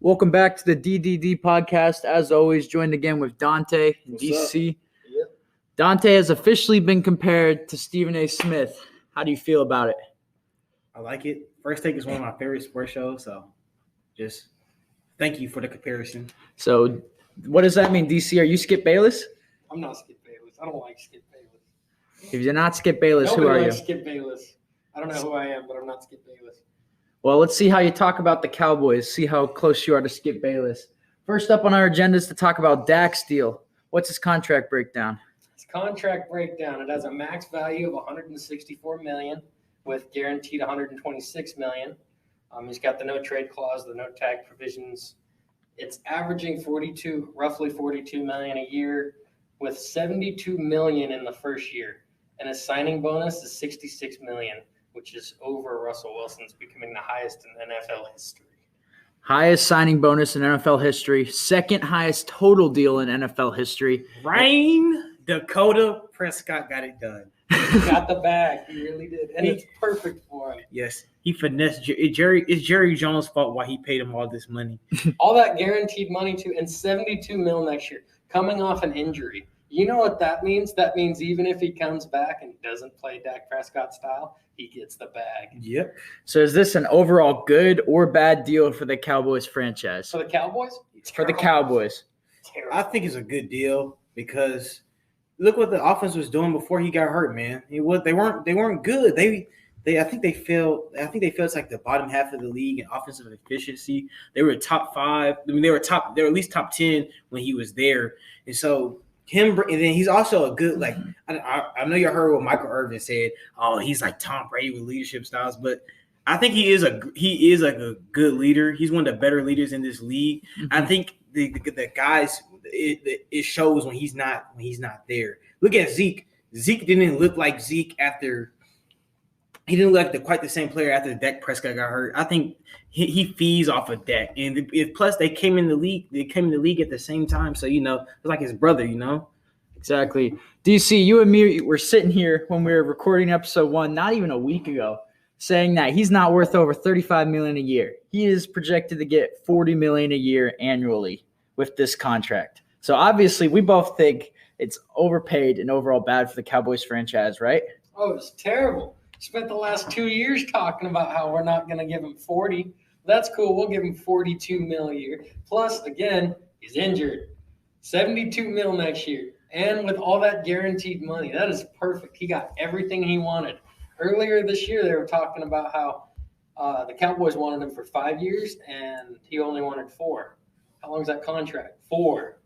Welcome back to the DDD podcast. As always, joined again with Dante and DC. Yep. Dante has officially been compared to Stephen A. Smith. How do you feel about it? I like it. First Take is one of my favorite sports shows, so just thank you for the comparison. So, what does that mean, DC? Are you Skip Bayless? I'm not Skip Bayless. I don't like Skip Bayless. If you're not Skip Bayless, Nobody who are you? likes Skip Bayless. I don't know who I am, but I'm not Skip Bayless. Well, let's see how you talk about the Cowboys. See how close you are to Skip Bayless. First up on our agenda is to talk about Dax Deal. What's his contract breakdown? His contract breakdown, it has a max value of $164 million with guaranteed $126 million. He's got the no trade clause, the no tag provisions. It's averaging roughly $42 million a year with $72 million in the first year. And his signing bonus is $66 million, which is over Russell Wilson's, becoming the highest in NFL history. Highest signing bonus in NFL history. Second highest total deal in NFL history. Dakota Prescott got it done. He got the bag. He really did. And it's perfect for him. Yes, he finessed it's Jerry Jones' fault why he paid him all this money. All that guaranteed money too, and $72 million next year, coming off an injury. You know what that means? That means even if he comes back and doesn't play Dak Prescott style, he gets the bag. Yep. So is this an overall good or bad deal for the Cowboys franchise? For the Cowboys? For the Cowboys. Terrible. I think it's a good deal because look what the offense was doing before he got hurt, man. They weren't good. I think they failed. I think they failed like the bottom half of the league in offensive efficiency. They were top 5. I mean, they were at least top 10 when he was there. And so and then he's also a good, like, I know you heard what Michael Irvin said. Oh, he's like Tom Brady with leadership styles, but I think he is like a good leader. He's one of the better leaders in this league. Mm-hmm. I think the guys, it shows when he's not there. Look at Zeke. Zeke didn't look like Zeke after. He didn't look like quite the same player after Dak Prescott got hurt. I think he feeds off of Dak, and plus they came in the league. They came in the league at the same time, so it's like his brother. Exactly. DC, you and me were sitting here when we were recording episode 1, not even a week ago, saying that he's not worth over $35 million a year. He is projected to get $40 million a year annually with this contract. So obviously, we both think it's overpaid and overall bad for the Cowboys franchise, right? Oh, it's terrible. Spent the last 2 years talking about how we're not going to give him 40. That's cool. We'll give him $42 million a year. Plus, again, he's injured. $72 million next year. And with all that guaranteed money, that is perfect. He got everything he wanted. Earlier this year, they were talking about how the Cowboys wanted him for 5 years, and he only wanted 4. How long is that contract? 4.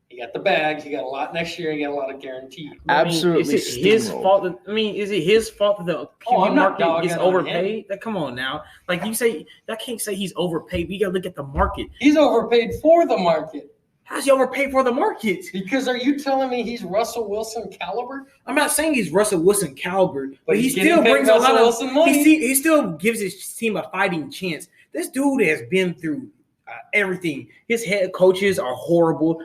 He got the bags. He got a lot next year. He got a lot of guaranteed. Absolutely. Is it his fault? Is it his fault that the QB market is overpaid? Come on now. Like you say, I can't say he's overpaid. We got to look at the market. He's overpaid for the market. How's he overpaid for the market? Because are you telling me he's Russell Wilson caliber? I'm not saying he's Russell Wilson caliber, but he getting still brings a lot of money. He still gives his team a fighting chance. This dude has been through everything. His head coaches are horrible.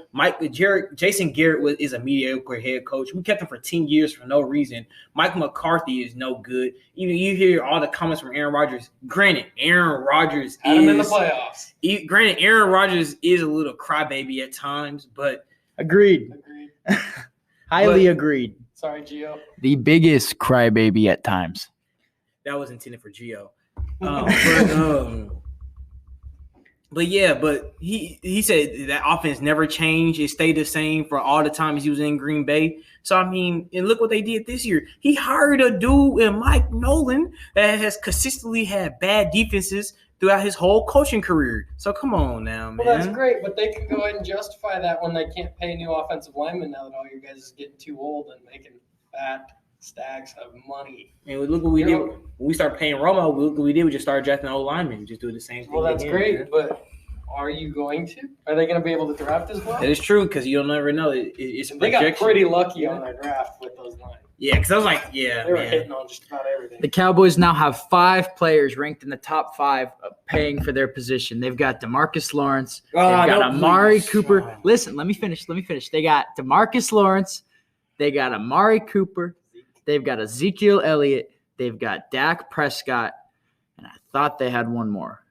Jason Garrett is a mediocre head coach. We kept him for 10 years for no reason. Mike McCarthy is no good. You hear all the comments from Aaron Rodgers. Granted, Aaron Rodgers had him in the playoffs. Granted, Aaron Rodgers is a little crybaby at times, but agreed. Highly agreed. Sorry, Gio. The biggest crybaby at times. That was intended for Gio. But he said that offense never changed. It stayed the same for all the times he was in Green Bay. So, I mean, and look what they did this year. He hired a dude in Mike Nolan that has consistently had bad defenses throughout his whole coaching career. So, come on now, man. Well, that's great, but they can go ahead and justify that when they can't pay new offensive linemen now that all you guys is getting too old and making fat stacks of money. And look what we did. When we started paying Romo, look what we did. We just started drafting old linemen. We just do the same thing. Well, that's great, but are you going to? Are they going to be able to draft as well? It is true because you'll never know. It's they got pretty lucky on their draft with those lines. Yeah, because I was like, they were hitting on just about everything. The Cowboys now have 5 players ranked in the top 5 paying for their position. They've got DeMarcus Lawrence. They've got Amari Cooper. Listen, let me finish. They got DeMarcus Lawrence. They got Amari Cooper. They've got Ezekiel Elliott. They've got Dak Prescott. And I thought they had one more.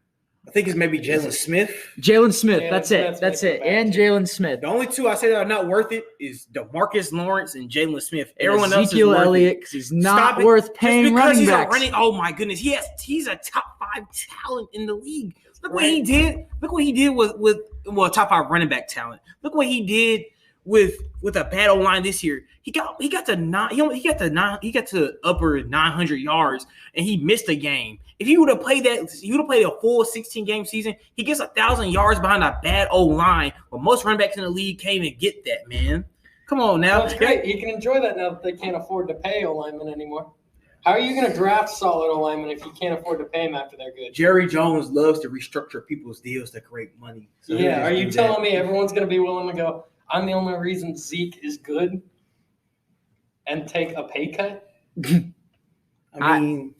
I think it's maybe Jalen Smith. Jalen Smith. Jalen That's Smith's it. That's making it. it back, And too. Jalen Smith. The only two I say that are not worth it is DeMarcus Lawrence and Jalen Smith. And Everyone else is Ezekiel worth Elliott, it. because he's not Stop it. worth paying Just because running he's backs. oh my goodness, he's a top 5 talent in the league. Look what he did. Look what he did with top 5 running back talent. Look what he did with a bad O-line this year. He got to upper 900 yards and he missed a game. If he would have played a full 16-game season, he gets 1,000 yards behind a bad O-line. But most running backs in the league can't even get that, man. Come on now. Well, it's great. He can enjoy that now that they can't afford to pay O-linemen anymore. How are you going to draft solid O-linemen if you can't afford to pay them after they're good? Jerry Jones loves to restructure people's deals to create money. So Yeah, are you telling me everyone's going to be willing to go, I'm the only reason Zeke is good and take a pay cut? I mean,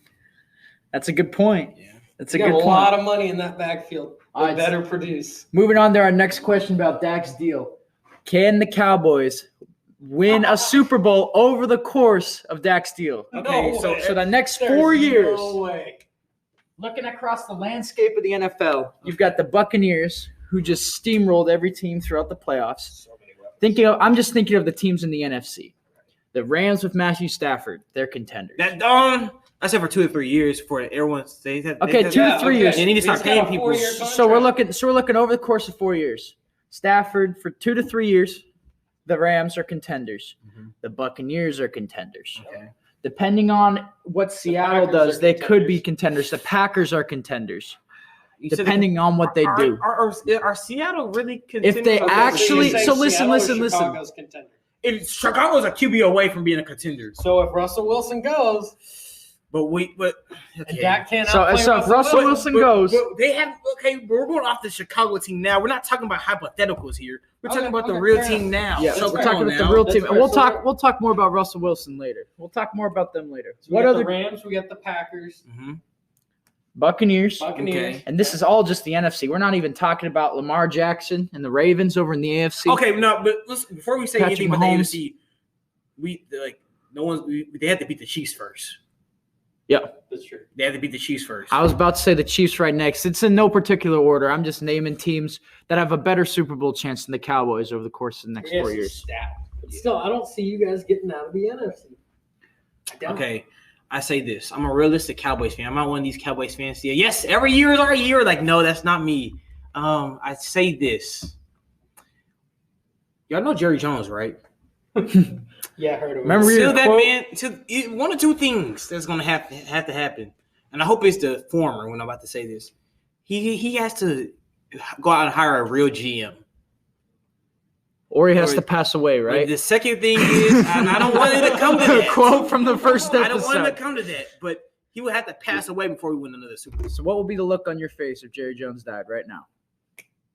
that's a good point. yeah. That's a You good got a point. lot of money in that backfield. All They right. better produce. Moving on to our next question about Dax Deal. Can the Cowboys win a Super Bowl over the course of Dax Deal? Okay, No so way. So the next There's 4 years, No way. looking across the landscape of the NFL, you've got the Buccaneers, who just steamrolled every team throughout the playoffs. So many weapons. I'm just thinking of the teams in the NFC. The Rams with Matthew Stafford, they're contenders. I said for 2 or 3 years for everyone. Okay, 2 to 3 years. They need to start He's got paying a people. 4-year So we're looking over the course of 4 years. Stafford for 2 to 3 years. The Rams are contenders. Mhm. The Buccaneers are contenders. Okay. Depending on what Seattle Packers does, are they could be contenders. contenders. The Packers are contenders, You said depending on what they do. Are Seattle really If they contenders? actually- you're saying so listen, Seattle or listen. Chicago's contender. If Chicago's a QB away from being a contender. So if Russell Wilson goes, But and Dak can't So outplay if Russell Wilson goes, they have we're going off the Chicago team now. We're not talking about hypotheticals here. We're talking about the Okay, real fair team enough. now. yeah, That's we're fair. talking about the now. real That's team, fair. and we'll So talk. We'll talk more about Russell Wilson later. We'll talk more about them later. we What got other the Rams, we got the Packers, Mhm. Buccaneers? Buccaneers. Okay. And this is all just the NFC. We're not even talking about Lamar Jackson and the Ravens over in the AFC. Okay, no, but listen, before we say Patrick anything about Mahomes. the AFC, they had to beat the Chiefs first. Yeah, That's true. They had to beat the Chiefs first. I was about to say the Chiefs right next. It's in no particular order. I'm just naming teams that have a better Super Bowl chance than the Cowboys over the course of the next 4 years. But still, I don't see you guys getting out of the NFC. I don't. Okay, I say this. I'm a realistic Cowboys fan. I'm not one of these Cowboys fans. Yes, every year is our year. Like, no, that's not me. I say this. Y'all know Jerry Jones, right? Yeah, I heard of it. Remember Still your that quote? man. One or two things that's gonna have to happen, and I hope it's the former. When I'm about to say this, he has to go out and hire a real GM. Or he has Or- to pass away, right? The second thing is, and I don't want it to come to that. Quote from the first I don't want it to episode. come to that, but he would have to pass away before we win another Super Bowl. So what will be the look on your face if Jerry Jones died right now?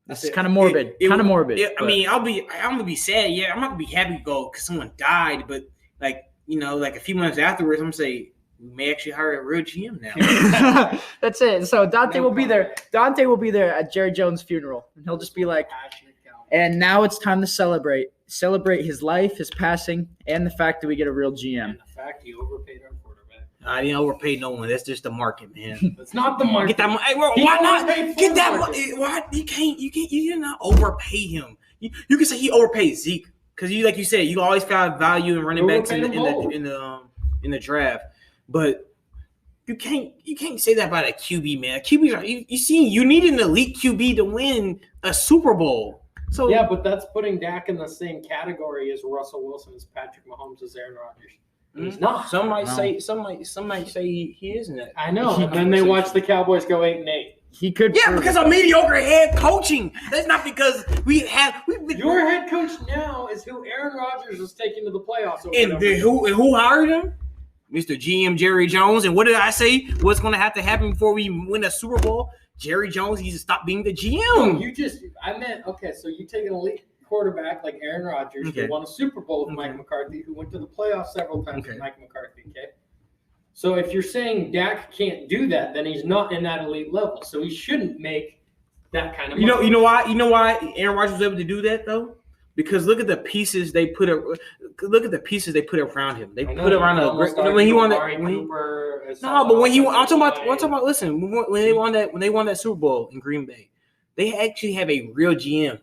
This is It- kind of morbid. it- Kind of it- morbid. I but- mean, I'm gonna be sad. Yeah, I'm not gonna be happy to go because someone died, but like a few months afterwards, I'm gonna say we may actually hire a real GM now. That's it. So Dante No will be there. comment. Dante will be there at Jerry Jones' funeral, and he'll just be like, Passionate Cowboy. "And now it's time to celebrate his life, his passing, and the fact that we get a real GM." And the fact you overpaid our quarterback. I didn't overpay no one. That's just the market, man. It's not the market. Get that money. Hey, bro, He why not overpaid get for that the money? Why you can't? You did not overpay him. You can say he overpaid Zeke because like you said, you always found value in running backs in Overpaid them the the draft, but. You can't say that about a QB, man. QBs are you need an elite QB to win a Super Bowl. So Yeah, but that's putting Dak in the same category as Russell Wilson, as Patrick Mahomes, as Aaron Rodgers. He's not. Some might No. say he isn't that. I know. And then they watch the Cowboys go 8-8. He could. Yeah, prove because it. of mediocre head coaching. That's not because we've been Your head coach now is who Aaron Rodgers is taking to the playoffs. Over and who hired him? Mr. GM Jerry Jones. And what did I say? What's going to have to happen before we win a Super Bowl? Jerry Jones needs to stop being the GM. So you take an elite quarterback like Aaron Rodgers, Okay. who won a Super Bowl with Okay. Mike McCarthy, who went to the playoffs several times Okay. with Mike McCarthy, okay? So if you're saying Dak can't do that, then he's not in that elite level. So he shouldn't make that kind of money. You know why Aaron Rodgers was able to do that though? Because look at the pieces they put. Look at the pieces they put around him. They I know, put around you almost when he won that. Amari Cooper as No, but when he won, I'm offensive talking line. about. Listen, when they won that Super Bowl in Green Bay, they actually have a real GM.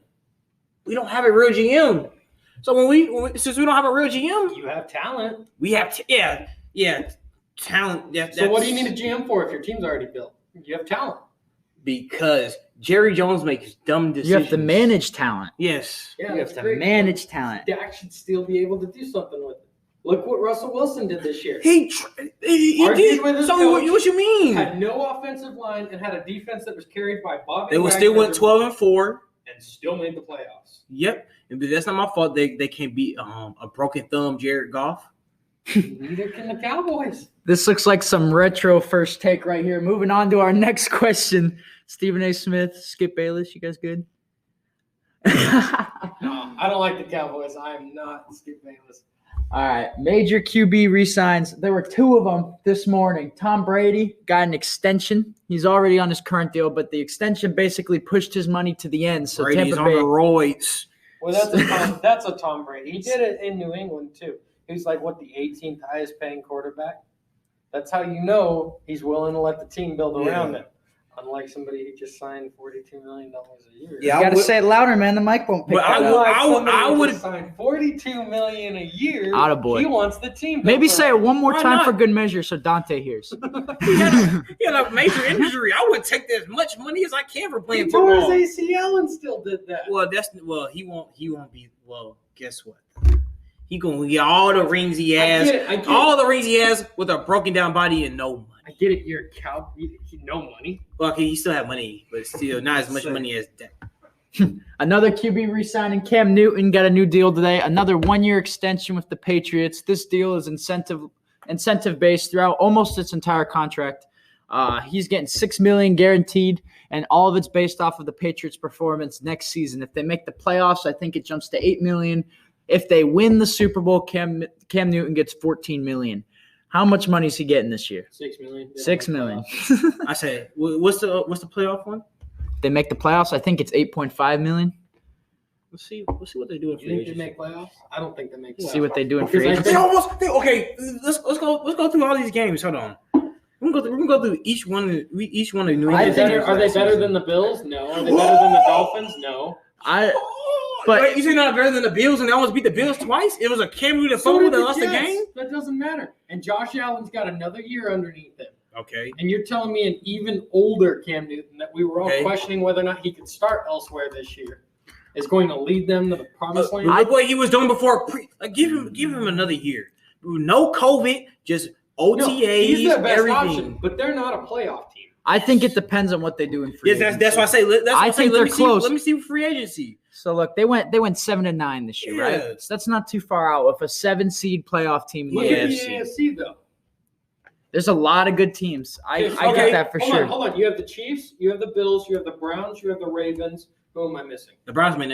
We don't have a real GM. So since we don't have a real GM, You have talent. we have talent. Yeah, So what do you need a GM for if your team's already built? You have talent. Because Jerry Jones makes dumb decisions. You have to manage talent. Yes. Yeah, You have that's to great. manage talent. Dak should still be able to do something with it. Look what Russell Wilson did this year. He Argued did. with his So coach. what you mean? Had no offensive line and had a defense that was carried by Bobby. They would still went 12-4. and still made the playoffs. Yep. But that's not my fault. They can't beat a broken thumb Jared Goff. Neither can the Cowboys. This looks like some retro first take right here. Moving on to our next question. Stephen A. Smith, Skip Bayless, you guys good? No, I don't like the Cowboys. I am not Skip Bayless. All right, major QB resigns. There were two of them this morning. Tom Brady got an extension. He's already on his current deal, but the extension basically pushed his money to the end. So Brady's Tampa on the Bay, roids. Well, that's a Tom Brady. He did it in New England too. He was like the 18th highest paying quarterback. That's how you know he's willing to let the team build around him. Unlike somebody who just signed $42 million a year. Yeah, you got to say it louder, man. The mic won't pick But that up. I would sign $42 million a year. Attaboy. He wants the team. Maybe built say it around one more Why time not? for good measure so Dante hears. he had a major injury. I would take as much money as I can for him. playing He tore football. his ACL and still did that. He won't be. Well, guess what? He gonna get all the rings he has, I get it. all the rings he has with a broken down body and no money. I get it. You're a cow. No money. Well, okay, he still have money, but still not as much money as that. Another QB re-signing. Cam Newton got a new deal today. Another 1-year extension with the Patriots. This deal is incentive-based throughout almost its entire contract. He's getting $6 million guaranteed, and all of it's based off of the Patriots' performance next season. If they make the playoffs, I think it jumps to $8 million. If they win the Super Bowl, Cam Newton gets $14 million. How much money is he getting this year? $6 million. $6 million. I say, what's the playoff one? They make the playoffs. I think it's $8.5 million. Let's see what they do in You free think they agency. make playoffs? I don't think they make playoffs. See what they do in free Because I agency. Okay. Let's go through all these games. Hold on. We're gonna go through each one of New England's games Are they last better season. than the Bills? No. Are they better than the Dolphins? No. But- Wait, you say not better than the Bills, and they almost beat the Bills twice. It was a Cam Newton fumble that lost the Jets. game. That doesn't matter. And Josh Allen's got another year underneath him. Okay. And you're telling me an even older Cam Newton that we were all Okay. questioning whether or not he could start elsewhere this year is going to lead them to the promised land? Look what he was doing before. Give him another year. No COVID, just OTAs, No, he's their best everything. option, but they're not a playoff team. I think it depends on what they do in free Yes, agency. that's why I say. That's why I I say, think let they're me close. See, let me see free agency. So look, they went 7-9 this year, right? Yes. So that's not too far out with a 7-seed playoff team in the Look at the AFC. AFC, though. There's a lot of good teams. I Okay, get that for hold sure. Hold on. You have the Chiefs, you have the Bills, you have the Browns, you have the Ravens. Who am I missing? The Browns may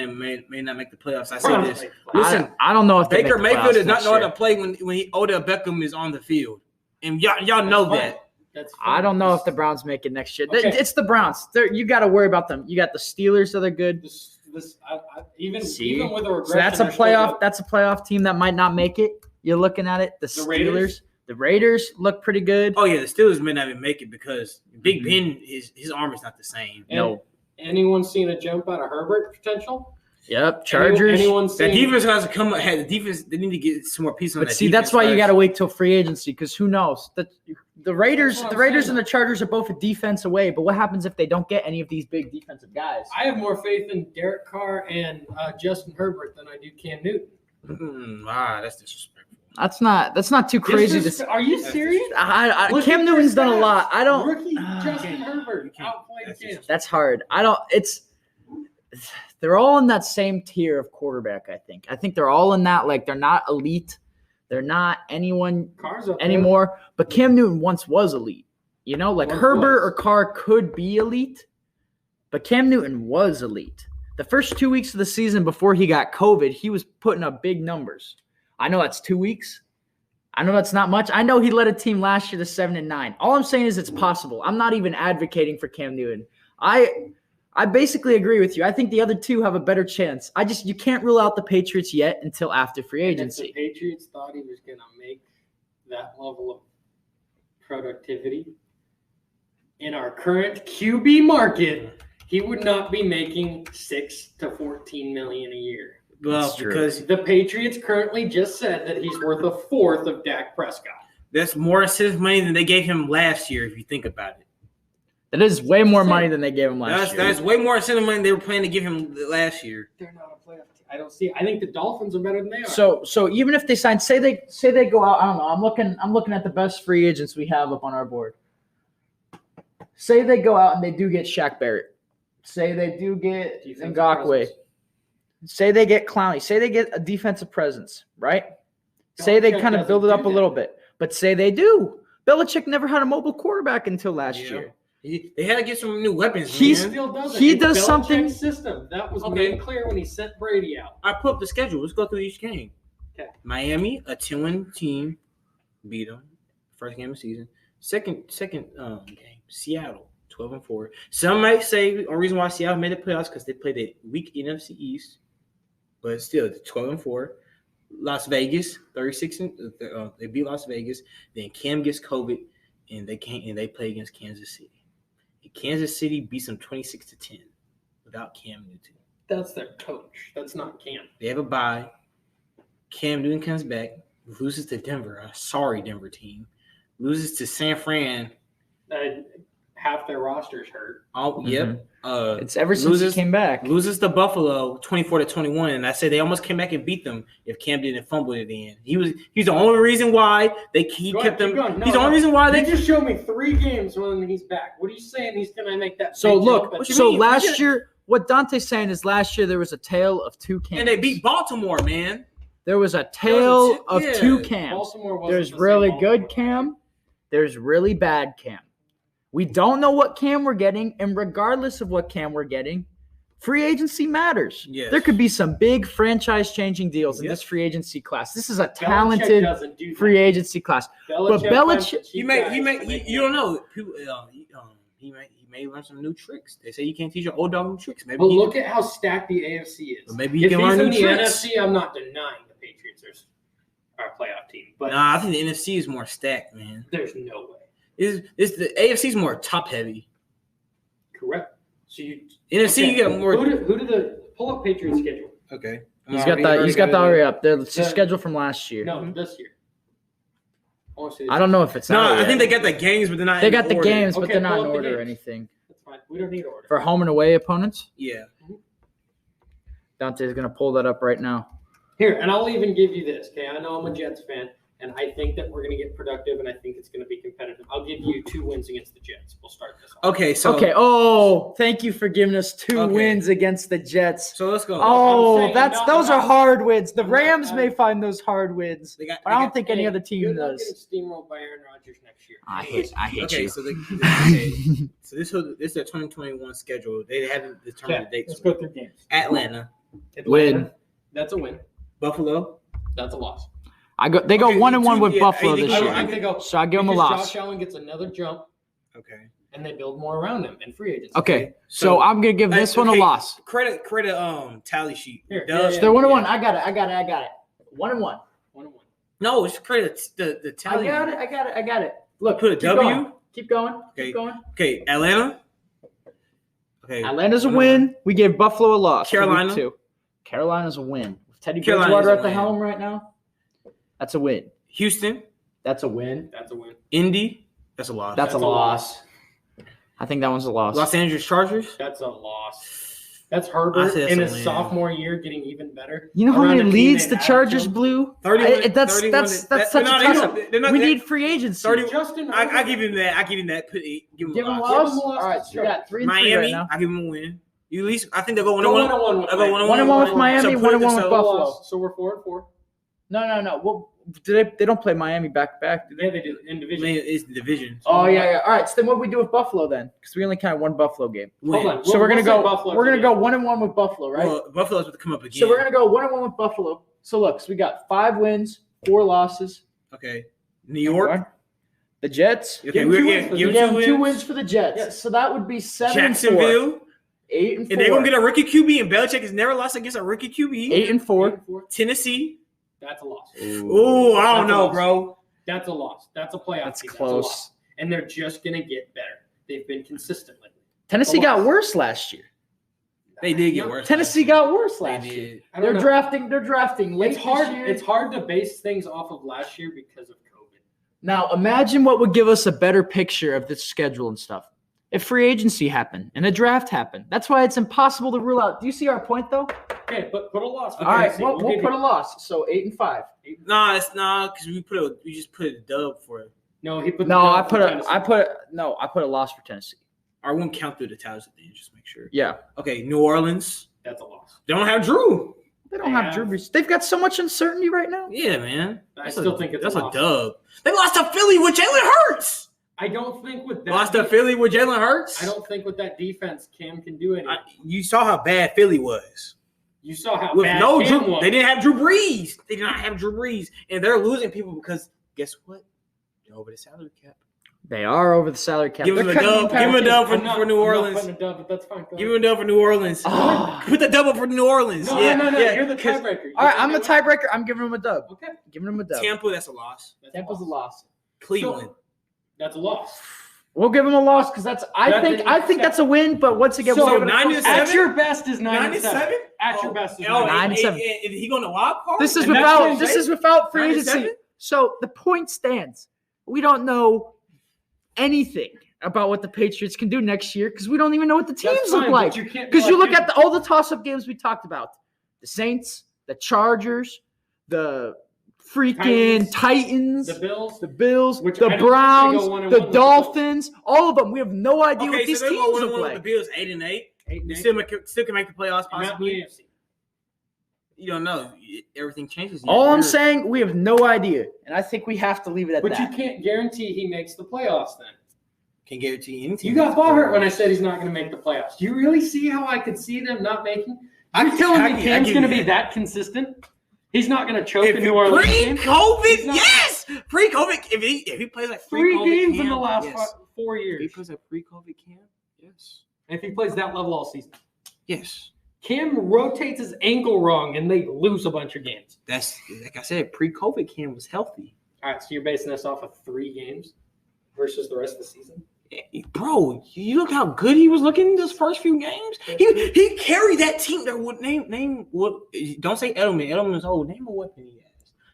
not make the playoffs. I say Browns this. make the playoffs. Listen, I don't know if they Baker make the Mayfield playoffs does not next know how year. to play when Odell Beckham is on the field, and y'all know That's that. fine. That's I fine. don't know if the Browns make it next year. Okay. It's the Browns. You got to worry about them. You got the Steelers that are good. Even See? with a regression, So that's a they're still playoff. good. That's a playoff team that might not make it. You're looking at it. The Steelers, Raiders? the Raiders look pretty good. Oh yeah, the Steelers may not even make it because Big Mhm. Ben his arm is not the same. No. Anyone seen a jump out of Herbert potential? Yep. Chargers. Anyone That seen? defense has to come. The defense they need to get some more pieces on But that. see, that's defense why you first. got to wait till free agency because who knows? The Raiders, That's what the I'm Raiders saying. and the Chargers are both a defense away. But what happens if they don't get any of these big defensive guys? I have more faith in Derek Carr and Justin Herbert than I do Cam Newton. That's disrespectful. That's not too crazy. Are you serious? Look Cam at Newton's their done a lot. I don't. Rookie Ah. Justin Herbert You can't- outplayed that's Cam. just- That's hard. I don't. They're all in that same tier of quarterback. I think they're all in that. Like they're not elite. They're not anyone Carr's up there. anymore. But Cam Newton once was elite. You know, like Once Herbert was. or Carr could be elite, but Cam Newton was elite. The first 2 weeks of the season before he got COVID, he was putting up big numbers. I know that's 2 weeks. I know that's not much. I know he led a team last year to 7-9. All I'm saying is it's possible. I'm not even advocating for Cam Newton. I I basically agree with you. I think the other two have a better chance. You can't rule out the Patriots yet until after free agency. If the Patriots thought he was going to make that level of productivity in our current QB market, he would not be making $6 to $14 million a year. Well, because the Patriots currently just said that he's worth a fourth of Dak Prescott. that's more incentive money than they gave him last year, if you think about it. That is way more money than they gave him last year. That's way more incentive money they were planning to give him last year. They're not a playoff team. I think the Dolphins are better than they are. So even if they sign, say they go out, I don't know. I'm looking at the best free agents we have up on our board. Say they go out and they do get Shaq Barrett. Say they do get Ngakoue. Say they get Clowney. Say they get a defensive presence, right? Say they kind of build it up a little bit. But say they do. Belichick never had a mobile quarterback until last year. They had to get some new weapons. He still does it. He It's does Belichick's something. system. That was made clear when he sent Brady out. I put up the schedule. Let's go through each game. Okay. Miami, a 10-win team, beat them. First game of the season. Second game, Seattle, 12-4. Some might say the reason why Seattle made the playoffs because they played a weak NFC East, but still 12-4. Las Vegas, 36. They beat Las Vegas. Then Cam gets COVID, and they play against Kansas City. And Kansas City beats them 26-10 without Cam Newton. That's their coach. That's not Cam. They have a bye. Cam Newton comes back, loses to Denver, a sorry Denver team. Loses to San Fran. Half their roster's hurt. Oh, yep. It's ever since he came back. Loses to Buffalo 24-21, and I said they almost came back and beat them if Cam didn't fumble at the end. He's the only reason why he kept them. He's the only reason why they just showed me 3 games when he's back. What are you saying? He's going to make that? So look, last year, what Dante's saying is last year there was a tale of two Cams. And they beat Baltimore, man. There was a tale of two Cams. Baltimore wasn't There's the really same good Baltimore. Cam. There's really bad Cam. We don't know what Cam we're getting, and regardless of what Cam we're getting, free agency matters. Yes. There could be some big franchise-changing deals in this free agency class. This is a talented free agency class. But Belichick, you don't know. People, he may learn some new tricks. They say you can't teach your old dog new tricks. Maybe. But look at how stacked the AFC is. Maybe you can learn new tricks. If he's in the NFC, I'm not denying the Patriots are a playoff team. But I think the NFC is more stacked, man. There's no way. It's the AFC is more top heavy. Correct. So NFC you got more. Who did the pull up Patriots schedule? Okay. He's got that already up. It's the schedule from last year. No, this year. I don't know if it's I think they got the games, but they're not. They got the games, but Okay, they're not pull in up the order or games. anything. That's fine. We don't need order. For home and away opponents, Yeah. Dante's gonna pull that up right now. Here, and I'll even give you this. Okay, I know I'm a Jets fan, and I think that we're going to get productive, and I think it's going to be competitive. I'll give you 2 wins against the Jets. We'll start this off. Okay. So. Okay. Oh, thank you for giving us 2 wins against the Jets. So let's go. Oh, those are hard wins. The Rams may find those hard wins, They got. but I don't think any other team You're not does. getting steamrolled by Aaron Rodgers next year. I hate Okay. you. So this is their 2021 schedule. They haven't determined the dates. Let's go through games. Atlanta, Win. That's a win. Buffalo. That's a loss. They go 1-1 with Buffalo I think this they year. go- So I give them a Because loss. Josh Allen gets another jump, Okay. and they build more around him in free agency. Okay. So I'm gonna give this one a loss. Credit tally sheet. Here, Doug- So they're 1-1. I got it. 1-1. 1-1. No, it's credit the tally. I got it. Look, Put a keep W? going. Keep going. Okay. Keep going. Okay, Atlanta. Okay. Atlanta's a win. We gave Buffalo a loss. for week Carolina. 2. Carolina's a win. With Teddy Carolina's Bridgewater a at the win. helm right now. That's a win. Houston. That's a win. That's a win. Indy. That's a loss. That's a a loss. I think that one's a loss. Los Angeles Chargers. That's a loss. That's I Herbert said in that's his a win. sophomore year getting even better. You know how Around many a team leads they the have Chargers to. blew? 31 That's 31 such a they're toss not- up. they're not- We they're- need free agency. 30 Justin, I give him that. Give him that. Give him Give them a a loss. loss. Give 'em a loss. All right, so we got 3-3 Miami. right now. I give him a win. You at least I think they'll go 1-1. Go 1-1 with I'll go Miami. 1-1 with Miami, So 1-1 with so- Buffalo. So we're 4-4. No. Well, they don't play Miami back to back, do they? Yeah, they do in I division. mean, it's the division. Oh yeah. All right. So then what do we do with Buffalo then? Because we only counted 1 Buffalo game. Hold on. So we're gonna say go. Buffalo We're gonna today. go 1-1 with Buffalo, right? Well, Buffalo's about to come up again. So we're gonna go 1-1 with Buffalo. So look, so we got 5 wins, 4 losses. Okay. New York. The Jets. Okay, Give we're two getting wins. We gave them 2 wins for the Jets. Yes. So that would be 7-4. Jacksonville. 8-4. And they're gonna get a rookie QB, and Belichick has never lost against a rookie QB. 8-4. Tennessee. That's a loss. Ooh, I don't know, bro. That's a loss. That's a playoff. That's team. close. That's a loss. And they're just gonna get better. They've been consistent lately. Tennessee got worse last year. They did get worse. Tennessee got worse last They year. did. They're drafting late It's hard. this year. It's hard to base things off of last year because of COVID. Now, imagine what would give us a better picture of this schedule and stuff. If free agency happened and a draft happened. That's why it's impossible to rule out. Do you see our point, though? Okay, but put a loss. All right, we'll put a loss. So 8-5. Nah, it's not because we just put a dub for it. No, he put. No, the I dub put for a Tennessee. I put a loss for Tennessee. I won't count through the towels at the end, just make sure. Yeah. Okay, New Orleans. That's a loss. They don't have Drew. They don't have Drew Brees. They've got so much uncertainty right now. Yeah, man. I still think it's that's a a loss. dub. They lost to Philly with Jalen Hurts. I don't think with that. Lost to Philly with Jalen Hurts. I don't think with that defense, Cam can do anything. You saw how bad Philly was. You saw how With bad no Cam Drew, was. they didn't have Drew Brees. They did not have Drew Brees, and they're losing people because guess what? They're over the salary cap. They are over the salary cap. Give them a dub. Give them a dub for New Orleans. I'm not putting a dub, but that's fine. Go Give ahead. him a dub for New Orleans. Oh. Put the dub up for New Orleans. No, yeah, no. yeah. You're the tiebreaker. All right, I'm the tiebreaker. I'm giving them a dub. Okay. Giving them a dub. Tampa, that's a loss. Tampa's a loss. Cleveland. That's a loss. We'll give them a loss because I think that's a win. But once again, So we'll give it a 9-7? At your best is 9-7. 9-7? At your best is 9-7. Is he going to wild card? This is And that's without free 9-7? agency. So the point stands. We don't know anything about what the Patriots can do next year because we don't even know what the teams look like. Because you look at all the toss-up games we talked about. The Saints, the Chargers, the freaking Titans, the Bills. the Bills, Which the I don't think they Browns, go 1-1 the with the Dolphins, all of them. We have no idea what Okay, these so they're teams going look 1-1 with the like. Bills 8-8. They 8-8. still can make the playoffs Not in the possibly. AFC. You don't know. Everything changes. All I'm saying, we have no idea, and I think we have to leave it at But that. you can't guarantee he makes the playoffs then. Can guarantee anything. You got butthurt when I said he's not going to make the playoffs. Do you really see how I could see them not making? You're telling me Cam's going to be that consistent? He's not going to choke in New Orleans. game? Pre-COVID, He's not- yes. Pre-COVID, if he plays like 3 pre-COVID games camp, in the last yes. 4 If he years. plays like pre-COVID camp, yes, If he plays that level all season. yes. Cam rotates his ankle wrong and they lose a bunch of games. That's like I said. Pre-COVID camp was healthy. All right, so you're basing this off of 3 games versus the rest of the season? Bro, you look how good he was looking in those first few games. He carried that team. That would name what? Don't say Edelman. Edelman's old. Name a weapon he has.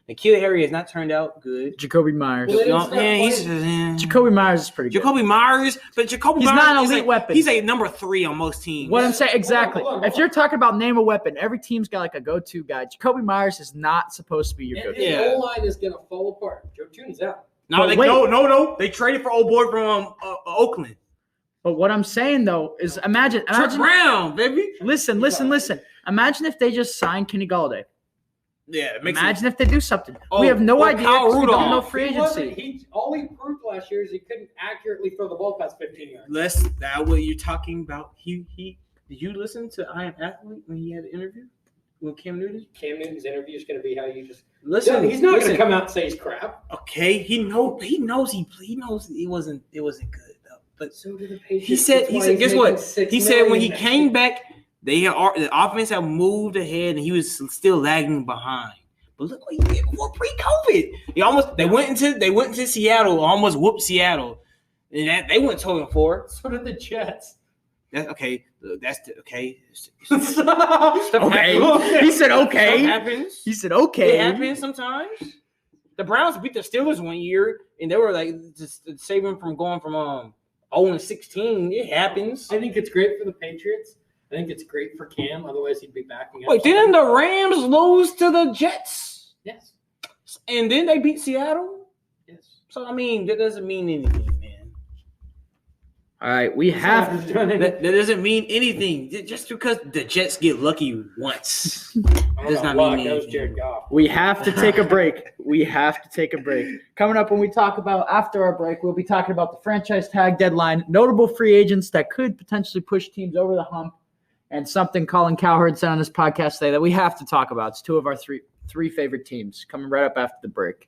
Nikhil Harry has not turned out good. Jacoby Myers. Well, they didn't start Jacoby Myers is pretty good. Jacoby Myers, but Jacoby He's Myers not an is elite weapon. He's a number 3 on most teams. What I'm saying, exactly. Hold on. If you're talking about name a weapon, every team's got like a go-to guy. Jacoby Myers is not supposed to be your And go-to. his Yeah. whole line is going to fall apart. Joe Tooney's out. No, But wait. no. They traded for old boy from Oakland. But what I'm saying though is imagine Trent Brown, baby. listen. Imagine if they just signed Kenny Galladay. Yeah, it makes Imagine if they do something. Oh, we have no or idea. Kyle 'Cause we don't Rudolph. know free agency. All he proved last year is he couldn't accurately throw the ball past 15 yards. Less that what you're talking about. He did you listen to I Am Athlete when he had an interview with Cam Newton? Cam Newton's interview is going to be how you just. Listen, He's not going to listen. come out and say he's crap. Okay, he knows it wasn't good though. But So did the Patriots. he said That's why guess he's what? making $6 He said when he million next came year. back, the offense had moved ahead and he was still lagging behind. But look what he did before pre-COVID. They went into Seattle, almost whooped Seattle. And they went 2-4. So did the Jets. That's okay. Okay. Okay. He said okay. Stuff happens. He said okay. It happens sometimes. The Browns beat the Steelers one year, and they were like just saving them from going from 0-16. It happens. I think it's great for the Patriots. I think it's great for Cam. Otherwise, he'd be backing up. Wait, didn't the Rams lose to the Jets? Yes. And then they beat Seattle? Yes. So, I mean, that doesn't mean anything, man. All right, we have. That doesn't mean anything. Just because the Jets get lucky once does not mean That was anything. Jared Goff. We have to take a break. Coming up when we talk about after our break, we'll be talking about the franchise tag deadline, notable free agents that could potentially push teams over the hump, and something Colin Cowherd said on his podcast today that we have to talk about. It's 2 of our three favorite teams. Coming right up after the break.